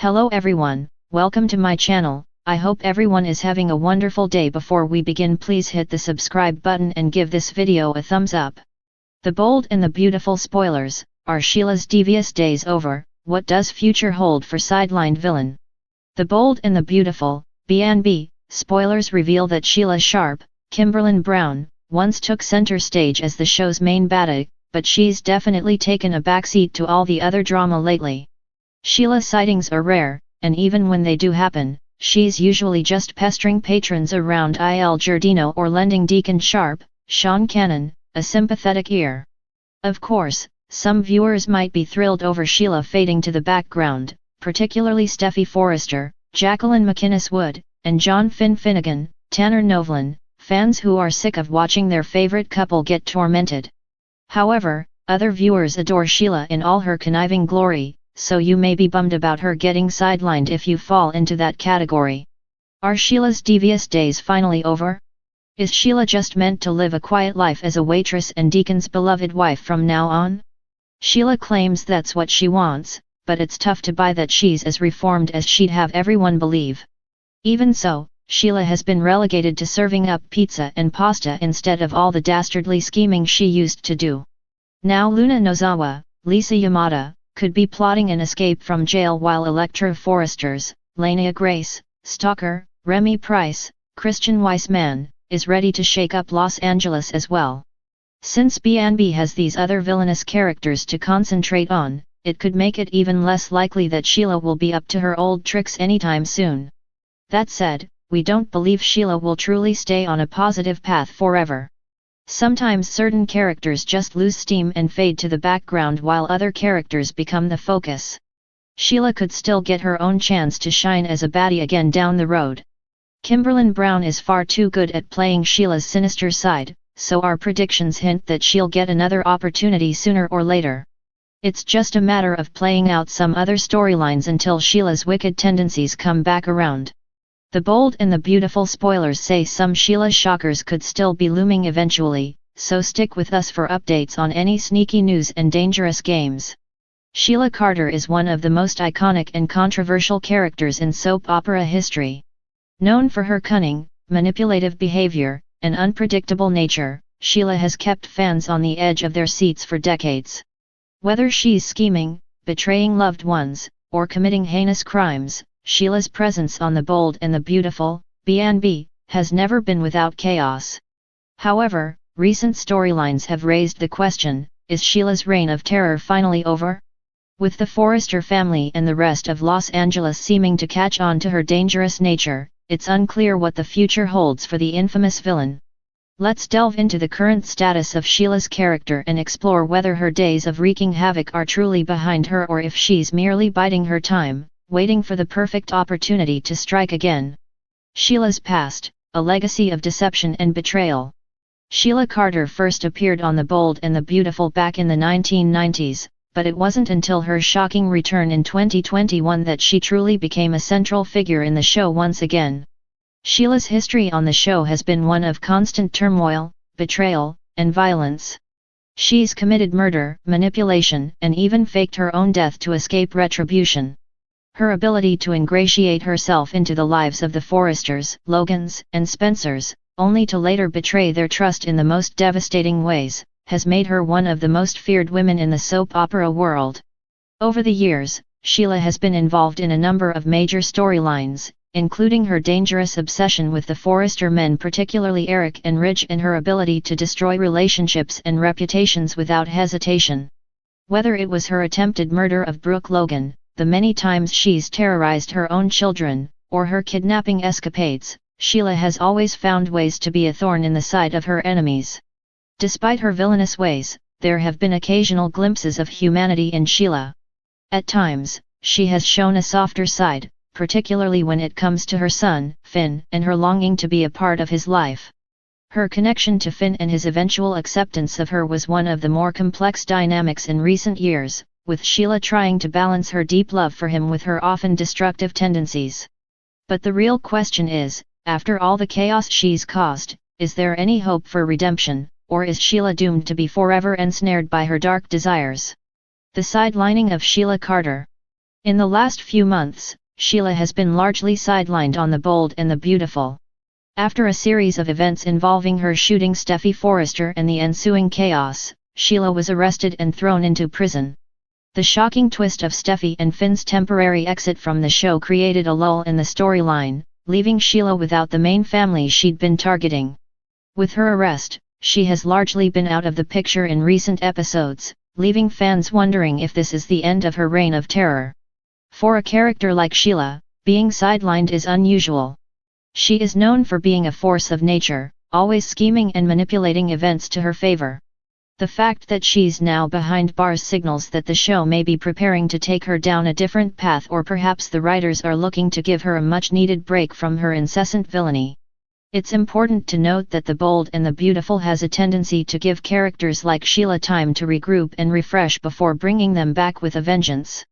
Hello everyone, welcome to my channel. I hope everyone is having a wonderful day. Before we begin, please hit the subscribe button and give this video a thumbs up. The Bold and the Beautiful spoilers. Are Sheila's devious days over? What does future hold for sidelined villain? The Bold and the Beautiful, B&B, spoilers reveal that Sheila Sharp, Kimberlin Brown, once took center stage as the show's main baddie, but she's definitely taken a backseat to all the other drama lately. Sheila sightings are rare, and even when they do happen, she's usually just pestering patrons around Il Giardino or lending Deacon Sharp, Sean Cannon, a sympathetic ear. Of course, some viewers might be thrilled over Sheila fading to the background, particularly Steffy Forrester, Jacqueline McInnes Wood, and John Finnegan, Tanner Novlan, fans who are sick of watching their favorite couple get tormented. However, other viewers adore Sheila in all her conniving glory, so you may be bummed about her getting sidelined if you fall into that category. Are Sheila's devious days finally over? Is Sheila just meant to live a quiet life as a waitress and Deacon's beloved wife from now on? Sheila claims that's what she wants, but it's tough to buy that she's as reformed as she'd have everyone believe. Even so, Sheila has been relegated to serving up pizza and pasta instead of all the dastardly scheming she used to do. Now Luna Nozawa, Lisa Yamada, could be plotting an escape from jail, while Electra Forresters, Lania Grace, Stalker, Remy Price, Christian Weissman, is ready to shake up Los Angeles as well. Since B&B has these other villainous characters to concentrate on, it could make it even less likely that Sheila will be up to her old tricks anytime soon. That said, we don't believe Sheila will truly stay on a positive path forever. Sometimes certain characters just lose steam and fade to the background while other characters become the focus. Sheila could still get her own chance to shine as a baddie again down the road. Kimberlin Brown is far too good at playing Sheila's sinister side, so our predictions hint that she'll get another opportunity sooner or later. It's just a matter of playing out some other storylines until Sheila's wicked tendencies come back around. The Bold and the Beautiful spoilers say some Sheila shockers could still be looming eventually, so stick with us for updates on any sneaky news and dangerous games. Sheila Carter is one of the most iconic and controversial characters in soap opera history. Known for her cunning, manipulative behavior, and unpredictable nature, Sheila has kept fans on the edge of their seats for decades. Whether she's scheming, betraying loved ones, or committing heinous crimes, Sheila's presence on The Bold and the Beautiful, B&B, has never been without chaos. However, recent storylines have raised the question, is Sheila's reign of terror finally over? With the Forrester family and the rest of Los Angeles seeming to catch on to her dangerous nature, it's unclear what the future holds for the infamous villain. Let's delve into the current status of Sheila's character and explore whether her days of wreaking havoc are truly behind her or if she's merely biding her time, waiting for the perfect opportunity to strike again. Sheila's past, a legacy of deception and betrayal. Sheila Carter first appeared on The Bold and the Beautiful back in the 1990s, but it wasn't until her shocking return in 2021 that she truly became a central figure in the show once again. Sheila's history on the show has been one of constant turmoil, betrayal, and violence. She's committed murder, manipulation, and even faked her own death to escape retribution. Her ability to ingratiate herself into the lives of the Forresters, Logans, and Spencers, only to later betray their trust in the most devastating ways, has made her one of the most feared women in the soap opera world. Over the years, Sheila has been involved in a number of major storylines, including her dangerous obsession with the Forrester men, particularly Eric and Ridge, and her ability to destroy relationships and reputations without hesitation. Whether it was her attempted murder of Brooke Logan, the many times she's terrorized her own children, or her kidnapping escapades, Sheila has always found ways to be a thorn in the side of her enemies. Despite her villainous ways, there have been occasional glimpses of humanity in Sheila. At times, she has shown a softer side, particularly when it comes to her son, Finn, and her longing to be a part of his life. Her connection to Finn and his eventual acceptance of her was one of the more complex dynamics in recent years, with Sheila trying to balance her deep love for him with her often destructive tendencies. But the real question is, after all the chaos she's caused, is there any hope for redemption, or is Sheila doomed to be forever ensnared by her dark desires? The sidelining of Sheila Carter. In the last few months, Sheila has been largely sidelined on The Bold and the Beautiful. After a series of events involving her shooting Steffy Forrester and the ensuing chaos, Sheila was arrested and thrown into prison. The shocking twist of Steffy and Finn's temporary exit from the show created a lull in the storyline, leaving Sheila without the main family she'd been targeting. With her arrest, she has largely been out of the picture in recent episodes, leaving fans wondering if this is the end of her reign of terror. For a character like Sheila, being sidelined is unusual. She is known for being a force of nature, always scheming and manipulating events to her favor. The fact that she's now behind bars signals that the show may be preparing to take her down a different path, or perhaps the writers are looking to give her a much-needed break from her incessant villainy. It's important to note that The Bold and the Beautiful has a tendency to give characters like Sheila time to regroup and refresh before bringing them back with a vengeance.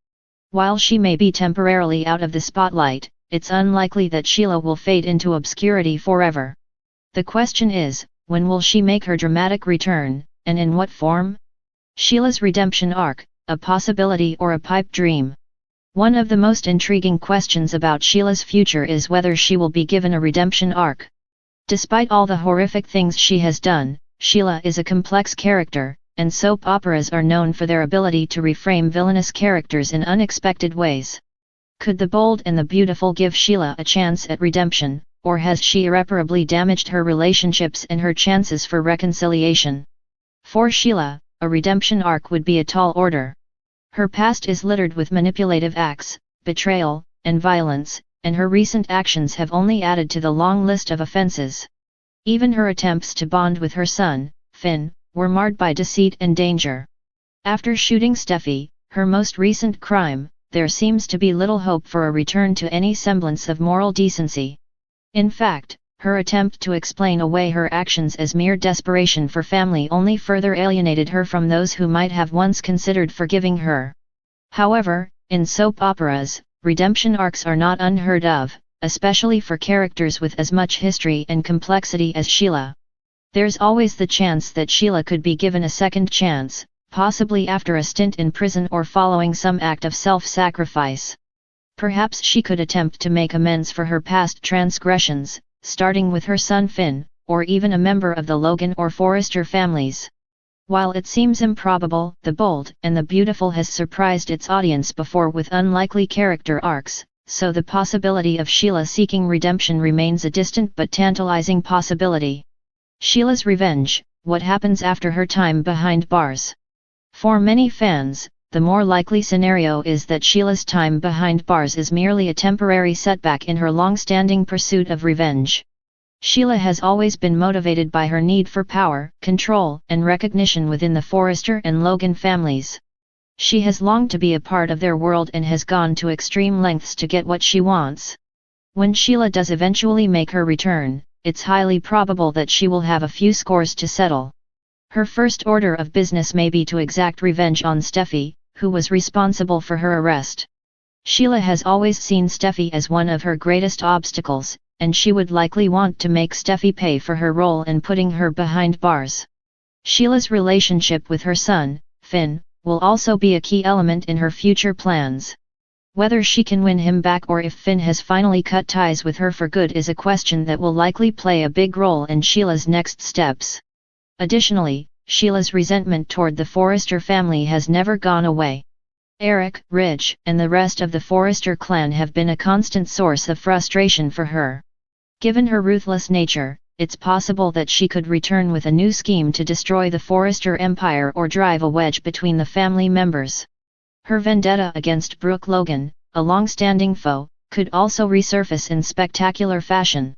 While she may be temporarily out of the spotlight, it's unlikely that Sheila will fade into obscurity forever. The question is, when will she make her dramatic return, and in what form? Sheila's redemption arc, a possibility or a pipe dream? One of the most intriguing questions about Sheila's future is whether she will be given a redemption arc. Despite all the horrific things she has done, Sheila is a complex character, and soap operas are known for their ability to reframe villainous characters in unexpected ways. Could The Bold and the Beautiful give Sheila a chance at redemption, or has she irreparably damaged her relationships and her chances for reconciliation? For Sheila, a redemption arc would be a tall order. Her past is littered with manipulative acts, betrayal, and violence, and her recent actions have only added to the long list of offenses. Even her attempts to bond with her son, Finn, were marred by deceit and danger. After shooting Steffy, her most recent crime, there seems to be little hope for a return to any semblance of moral decency. In fact, her attempt to explain away her actions as mere desperation for family only further alienated her from those who might have once considered forgiving her. However, in soap operas, redemption arcs are not unheard of, especially for characters with as much history and complexity as Sheila. There's always the chance that Sheila could be given a second chance, possibly after a stint in prison or following some act of self-sacrifice. Perhaps she could attempt to make amends for her past transgressions, starting with her son Finn, or even a member of the Logan or Forrester families. While it seems improbable, The Bold and the Beautiful has surprised its audience before with unlikely character arcs, so the possibility of Sheila seeking redemption remains a distant but tantalizing possibility. Sheila's revenge, what happens after her time behind bars? For many fans, the more likely scenario is that Sheila's time behind bars is merely a temporary setback in her long-standing pursuit of revenge. Sheila has always been motivated by her need for power, control, and recognition within the Forrester and Logan families. She has longed to be a part of their world and has gone to extreme lengths to get what she wants. When Sheila does eventually make her return, it's highly probable that she will have a few scores to settle. Her first order of business may be to exact revenge on Steffy, who was responsible for her arrest. Sheila has always seen Steffy as one of her greatest obstacles, and she would likely want to make Steffy pay for her role in putting her behind bars. Sheila's relationship with her son, Finn, will also be a key element in her future plans. Whether she can win him back or if Finn has finally cut ties with her for good is a question that will likely play a big role in Sheila's next steps. Additionally, Sheila's resentment toward the Forrester family has never gone away. Eric, Ridge, and the rest of the Forrester clan have been a constant source of frustration for her. Given her ruthless nature, it's possible that she could return with a new scheme to destroy the Forrester empire or drive a wedge between the family members. Her vendetta against Brooke Logan, a long-standing foe, could also resurface in spectacular fashion.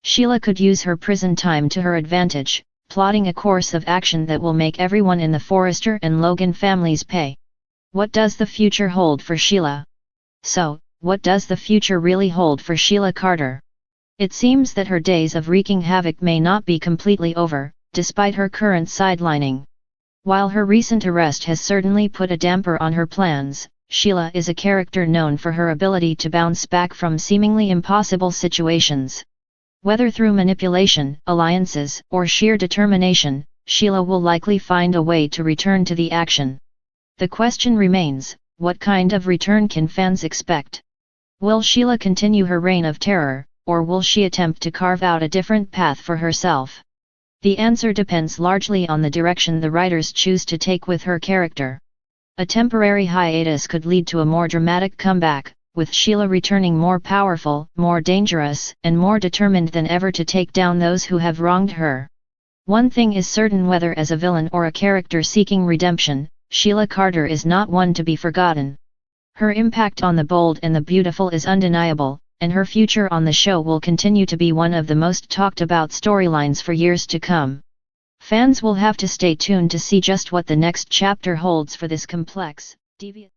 Sheila could use her prison time to her advantage, plotting a course of action that will make everyone in the Forrester and Logan families pay. What does the future hold for Sheila? So, what does the future really hold for Sheila Carter? It seems that her days of wreaking havoc may not be completely over, despite her current sidelining. While her recent arrest has certainly put a damper on her plans, Sheila is a character known for her ability to bounce back from seemingly impossible situations. Whether through manipulation, alliances, or sheer determination, Sheila will likely find a way to return to the action. The question remains, what kind of return can fans expect? Will Sheila continue her reign of terror, or will she attempt to carve out a different path for herself? The answer depends largely on the direction the writers choose to take with her character. A temporary hiatus could lead to a more dramatic comeback, with Sheila returning more powerful, more dangerous, and more determined than ever to take down those who have wronged her. One thing is certain, whether as a villain or a character seeking redemption, Sheila Carter is not one to be forgotten. Her impact on the bold and the beautiful is undeniable, and her future on the show will continue to be one of the most talked about storylines for years to come. Fans will have to stay tuned to see just what the next chapter holds for this complex, devious